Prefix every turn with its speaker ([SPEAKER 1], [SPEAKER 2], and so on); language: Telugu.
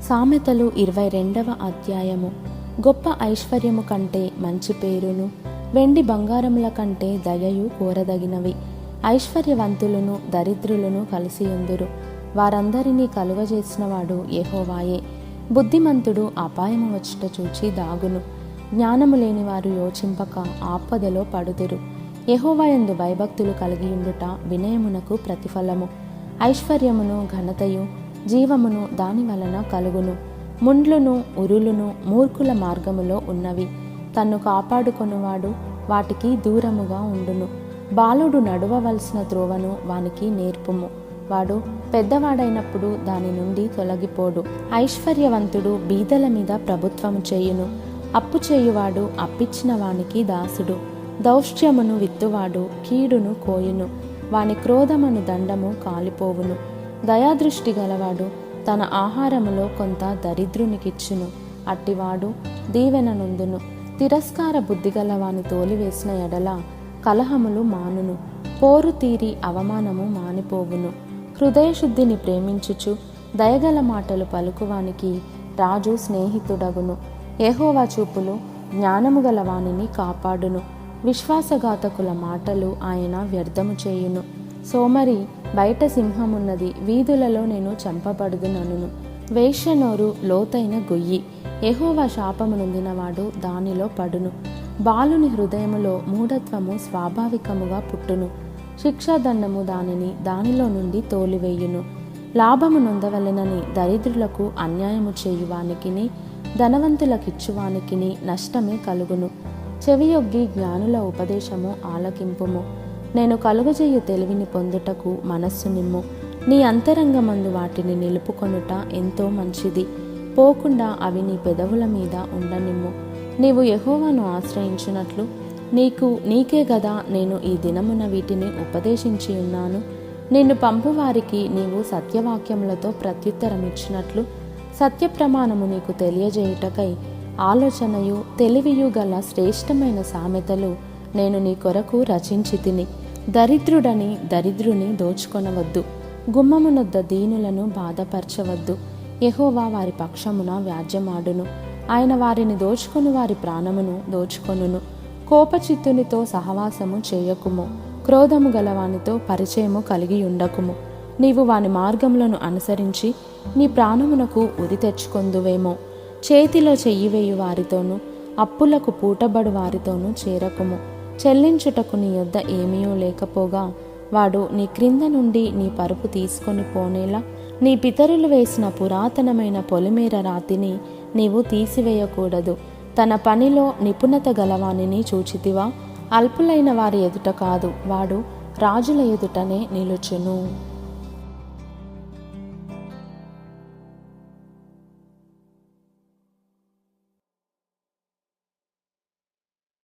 [SPEAKER 1] సామెతలు 22వ అధ్యాయము. గొప్ప ఐశ్వర్యము కంటే మంచి పేరును, వెండి బంగారముల కంటే దయయు కోరదగినవి. ఐశ్వర్యవంతులను దరిద్రులను కలిసియుందురు, వారందరినీ కలుగజేసినవాడు యెహోవాయే. బుద్ధిమంతుడు అపాయము వచ్చుట చూచి దాగును, జ్ఞానము లేనివారు యోచింపక ఆపదలో పడుదురు. యెహోవాయందు భయభక్తులు కలిగియుండుట వినయమునకు ప్రతిఫలము. ఐశ్వర్యమును ఘనతయు జీవమును దాని వలన కలుగును. ముండ్లును ఉరులును మూర్ఖుల మార్గములో ఉన్నవి, తన్ను కాపాడుకొనువాడు వాటికి దూరముగా ఉండును. బాలుడు నడువవలసిన త్రోవను వానికి నేర్పుము, వాడు పెద్దవాడైనప్పుడు దాని నుండి తొలగిపోడు. ఐశ్వర్యవంతుడు బీదల మీద ప్రభుత్వము చేయును, అప్పు చేయువాడు అప్పిచ్చిన వానికి దాసుడు. దౌష్ట్యమును విత్తువాడు కీడును కోయును, వాని క్రోధమను దండము కాలిపోవును. దయాదృష్టి గలవాడు తన ఆహారములో కొంత దరిద్రునికిచ్చును, అట్టివాడు దీవెన నొందును. తిరస్కార బుద్ధిగలవాని తోలివేసిన ఎడల కలహములు మానును, పోరు తీరి అవమానము మానిపోవును. హృదయశుద్ధిని ప్రేమించుచు దయగల మాటలు పలుకువానికి రాజు స్నేహితుడగును. యెహోవా చూపులు జ్ఞానము గల వానిని కాపాడును, విశ్వాసఘాతకుల మాటలు ఆయన వ్యర్థము చేయును. సోమరి బయట సింహమున్నది, వీధులలో నేను చంపబడుదునను. వేశ్య నోరు లోతైన గొయ్యి, యెహోవా శాపము నొందినవాడు దానిలో పడును. బాలుని హృదయములో మూఢత్వము స్వాభావికముగా పుట్టును, శిక్షాదండము దానిలో నుండి తోలివేయును. లాభము నొందవలెనని దరిద్రులకు అన్యాయము చేయువానికిని ధనవంతులకిచ్చువానికిని నష్టమే కలుగును. చెవియొగ్గి జ్ఞానుల ఉపదేశము ఆలకింపుము. నేను కలుగజేయు తెలివిని పొందుటకు మనస్సు నిమ్ము. నీ అంతరంగమందు వాటిని నిలుపుకొనుట ఎంతో మంచిది, పోకుండా అవి నీ పెదవుల మీద ఉండనిమ్ము. నీవు యెహోవాను ఆశ్రయించినట్లు నీకే గదా నేను ఈ దినమున వీటిని ఉపదేశించి ఉన్నాను. నిన్ను పంపువారికి నీవు సత్యవాక్యములతో ప్రత్యుత్తరమిచ్చినట్లు సత్య ప్రమాణము నీకు తెలియజేయుటకై ఆలోచనయు తెలివియు గల శ్రేష్టమైన సామెతలు నేను నీ కొరకు రచించి తిని. దరిద్రుడని దరిద్రుని దోచుకొనవద్దు, గుమ్మమునొద్ద దీనులను బాధపరచవద్దు. యెహోవా వారి పక్షమున వ్యాజ్యమాడును, ఆయన వారిని దోచుకొని వారి ప్రాణమును దోచుకొనును. కోపచిత్తునితో సహవాసము చేయకుము, క్రోధము గలవానితో పరిచయము కలిగి ఉండకుము. నీవు వాని మార్గములను అనుసరించి నీ ప్రాణమునకు ఉరి తెచ్చుకొందువేమో. చేతిలో చెయ్యివేయు వారితోనూ అప్పులకు పూటబడు వారితోనూ చేరకుము. చెల్లించుటకు నీ యొద్ద ఏమీయూ లేకపోగా వాడు నీ క్రింద నుండి నీ పరుపు తీసుకొని పోనేలా నీ పితరులు వేసిన పురాతనమైన పొలిమేర రాతిని నీవు తీసివేయకూడదు. తన పనిలో నిపుణత గలవానిని చూచితివా? అల్పులైన వారి ఎదుట కాదు, వాడు రాజుల ఎదుటనే నిలుచును.